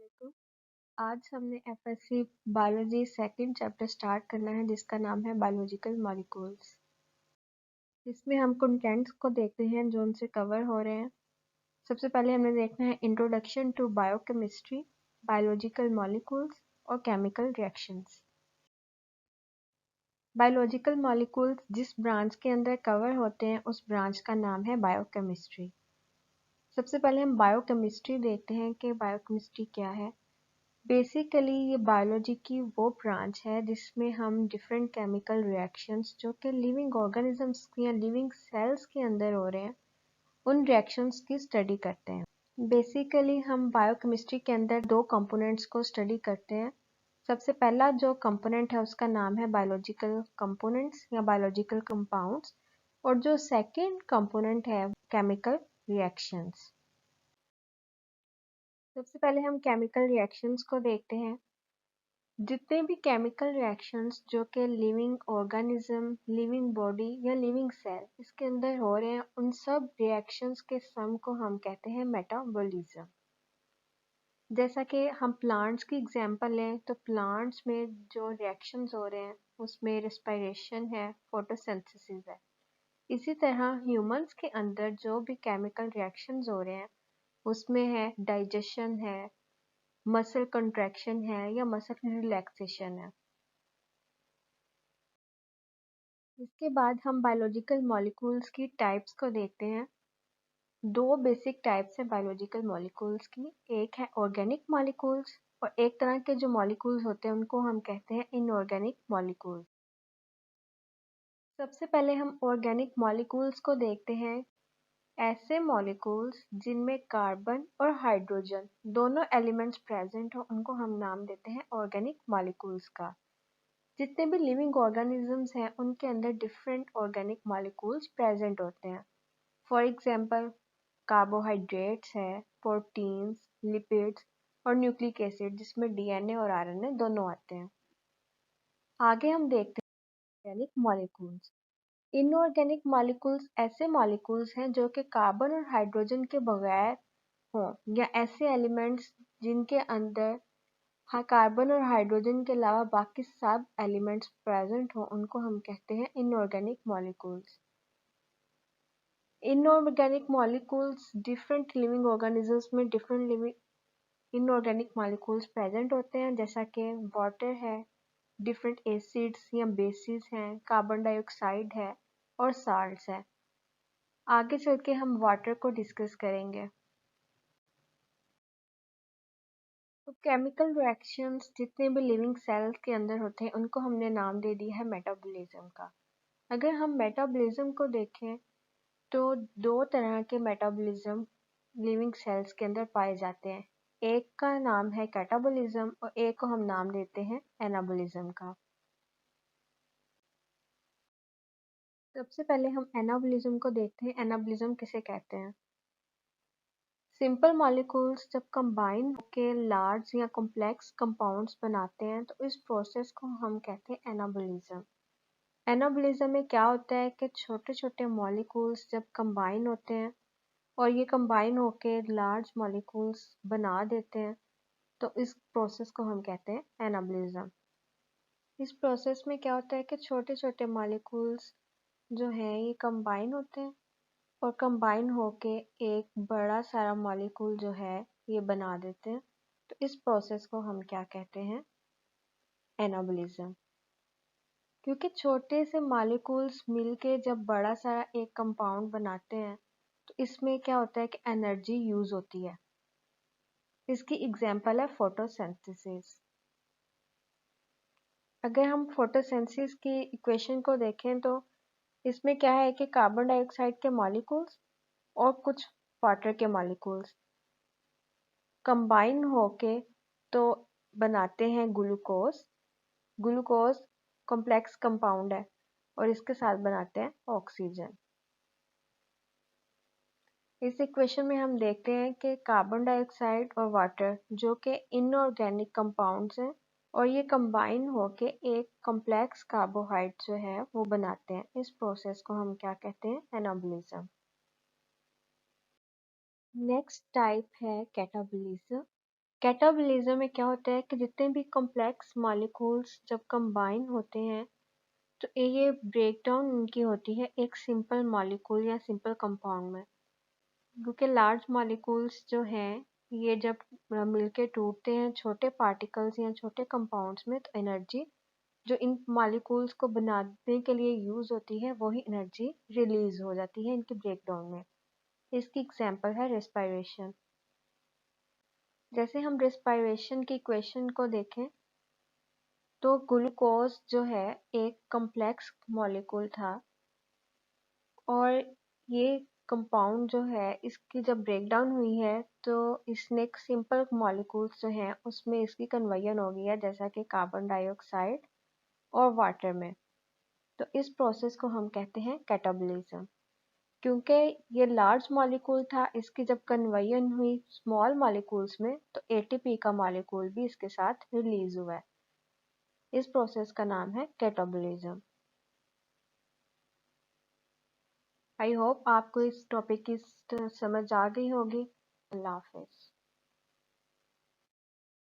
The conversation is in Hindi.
वालेकुम। आज हमने FSc biology second chapter start करना है जिसका नाम है बायोलॉजिकल मॉलिक्यूल्स। इसमें हम कंटेंट्स को देखते हैं जो उनसे कवर हो रहे हैं। सबसे पहले हमें देखना है introduction to biochemistry, biological molecules और केमिकल रिएक्शंस। बायोलॉजिकल मॉलिक्यूल्स जिस ब्रांच के अंदर कवर होते हैं उस ब्रांच का नाम है बायोकेमिस्ट्री। सबसे पहले हम बायोकेमिस्ट्री देखते हैं कि बायोकेमिस्ट्री क्या है। बेसिकली ये बायोलॉजी की वो ब्रांच है जिसमें हम डिफरेंट केमिकल रिएक्शंस जो कि लिविंग ऑर्गेनिजम्स या लिविंग सेल्स के अंदर हो रहे हैं उन रिएक्शंस की स्टडी करते हैं। बेसिकली हम बायोकेमिस्ट्री के अंदर दो कंपोनेंट्स को स्टडी करते हैं। सबसे पहला जो कंपोनेंट है उसका नाम है बायोलॉजिकल कंपोनेंट्स या बायोलॉजिकल कंपाउंड्स, और जो सेकेंड कंपोनेंट है केमिकल रिएक्शंस। सबसे पहले हम केमिकल रिएक्शंस को देखते हैं। जितने भी केमिकल रिएक्शंस जो कि लिविंग ऑर्गेनिज्म, लिविंग बॉडी या लिविंग सेल इसके अंदर हो रहे हैं उन सब रिएक्शंस के सम को हम कहते हैं मेटाबॉलिज्म। जैसा कि हम प्लांट्स की एग्जांपल लें तो प्लांट्स में जो रिएक्शंस हो रहे हैं उसमें रेस्पिरेशन है, फोटोसिंथेसिस है। इसी तरह ह्यूमंस के अंदर जो भी केमिकल रिएक्शंस हो रहे हैं उसमें है डाइजेशन है, मसल कंट्रैक्शन है या मसल रिलैक्सेशन है। इसके बाद हम बायोलॉजिकल मॉलिक्यूल्स की टाइप्स को देखते हैं। दो बेसिक टाइप्स हैं बायोलॉजिकल मॉलिक्यूल्स की, एक है ऑर्गेनिक मॉलिक्यूल्स और एक तरह के जो मॉलिक्यूल्स होते हैं उनको हम कहते हैं इनऑर्गेनिक मॉलिक्यूल्स। सबसे पहले हम ऑर्गेनिक मॉलिक्यूल्स को देखते हैं। ऐसे मॉलिक्यूल्स जिनमें कार्बन और हाइड्रोजन दोनों एलिमेंट्स प्रेजेंट हो उनको हम नाम देते हैं ऑर्गेनिक मॉलिक्यूल्स का। जितने भी लिविंग ऑर्गेनिजम्स हैं उनके अंदर डिफरेंट ऑर्गेनिक मॉलिक्यूल्स प्रेजेंट होते हैं। फॉर एग्जांपल कार्बोहाइड्रेट्स है, प्रोटीन्स, लिपिड्स और न्यूक्लिक एसिड जिसमें डीएनए और आरएनए दोनों आते हैं। आगे हम देखते हैं ऑर्गेनिक मॉलिक्यूल्स। इनऑर्गेनिक मॉलिक्यूल्स ऐसे मॉलिक्यूल्स हैं जो कि कार्बन और हाइड्रोजन के बगैर हों या ऐसे एलिमेंट्स जिनके अंदर कार्बन और हाइड्रोजन के अलावा बाकी सब एलिमेंट्स प्रेजेंट हो उनको हम कहते हैं inorganic molecules. Inorganic molecules different living organisms में different living inorganic molecules present होते हैं, जैसा कि वाटर है, डिफरेंट एसिड्स या बेसिस हैं, कार्बन डाइऑक्साइड है और साल्ट्स है। आगे चल के हम वाटर को डिस्कस करेंगे। तो केमिकल रिएक्शंस जितने भी लिविंग सेल्स के अंदर होते हैं उनको हमने नाम दे दिया है मेटाबॉलिज्म का। अगर हम मेटाबॉलिज्म को देखें तो दो तरह के मेटाबॉलिज्म लिविंग सेल्स के अंदर पाए जाते हैं। एक का नाम है कैटाबॉलिज्म और एक को हम नाम देते हैं एनाबॉलिज्म का। सबसे पहले हम एनाबॉलिज्म को देखते हैं। एनाबॉलिज्म किसे कहते हैं? सिंपल मॉलिक्यूल्स जब कंबाइन होकर लार्ज या कॉम्प्लेक्स कंपाउंड्स बनाते हैं तो इस प्रोसेस को हम कहते हैं एनाबॉलिज्म। एनाबॉलिज्म में क्या होता है कि छोटे छोटे मॉलिक्यूल्स जब कंबाइन होते हैं और ये कंबाइन होकर लार्ज मॉलिक्यूल्स बना देते हैं तो इस प्रोसेस को हम कहते हैं एनाबॉलिज्म। इस प्रोसेस में क्या होता है कि छोटे छोटे मॉलिक्यूल्स जो हैं ये कंबाइन होते हैं और कंबाइन होके एक बड़ा सारा मॉलिक्यूल जो है ये बना देते हैं। तो इस प्रोसेस को हम क्या कहते हैं? एनाबॉलिज्म। क्योंकि छोटे से मॉलिक्यूल्स मिलके जब बड़ा सारा एक कंपाउंड बनाते हैं तो इसमें क्या होता है कि एनर्जी यूज होती है। इसकी एग्जांपल है फोटोसिंथेसिस। अगर हम फोटोसिंथेसिस की इक्वेशन को देखें तो इसमें क्या है कि कार्बन डाइऑक्साइड के मॉलिक्यूल्स और कुछ वाटर के मॉलिक्यूल्स कंबाइन होके तो बनाते हैं ग्लूकोज। ग्लूकोज कॉम्प्लेक्स कंपाउंड है और इसके साथ बनाते हैं ऑक्सीजन। इस इक्वेशन में हम देखते हैं कि कार्बन डाइऑक्साइड और वाटर जो कि इनऑर्गेनिक कंपाउंड्स हैं और ये कंबाइन होके एक कॉम्प्लेक्स कार्बोहाइड्रेट जो है वो बनाते हैं। इस प्रोसेस को हम क्या कहते हैं? एनाबॉलिज्म। नेक्स्ट टाइप है कैटाबॉलिज्म। कैटाबोलिज्म में क्या होता है कि जितने भी कॉम्प्लेक्स मॉलिक्यूल्स जब कंबाइन होते हैं तो ये ब्रेकडाउन उनकी होती है एक सिंपल मॉलिक्यूल या सिंपल कंपाउंड में, क्योंकि लार्ज मॉलिक्यूल्स जो हैं ये जब मिलके टूटते हैं छोटे पार्टिकल्स या छोटे कंपाउंड्स में, तो एनर्जी जो इन मॉलिक्यूल्स को बनाने के लिए यूज होती है वही एनर्जी रिलीज हो जाती है इनके ब्रेकडाउन में। इसकी एग्जांपल है रेस्पिरेशन। जैसे हम रेस्पिरेशन की इक्वेशन को देखें तो ग्लूकोज जो है एक कॉम्प्लेक्स मॉलिक्यूल था, और ये कंपाउंड जो है इसकी जब ब्रेकडाउन हुई है तो इसने एक सिंपल मॉलिक्यूल्स जो हैं उसमें इसकी कन्वर्जन हो गई है, जैसा कि कार्बन डाइऑक्साइड और वाटर में। तो इस प्रोसेस को हम कहते हैं कैटाबोलिज्म। क्योंकि ये लार्ज मॉलिक्यूल था, इसकी जब कन्वर्जन हुई स्मॉल मॉलिक्यूल्स में तो एटीपी का मॉलिक्यूल भी इसके साथ रिलीज हुआ है। इस प्रोसेस का नाम है कैटाबोलिज्म। आई होप आपको इस टॉपिक की समझ आ गई होगी। अल्लाह हाफिज।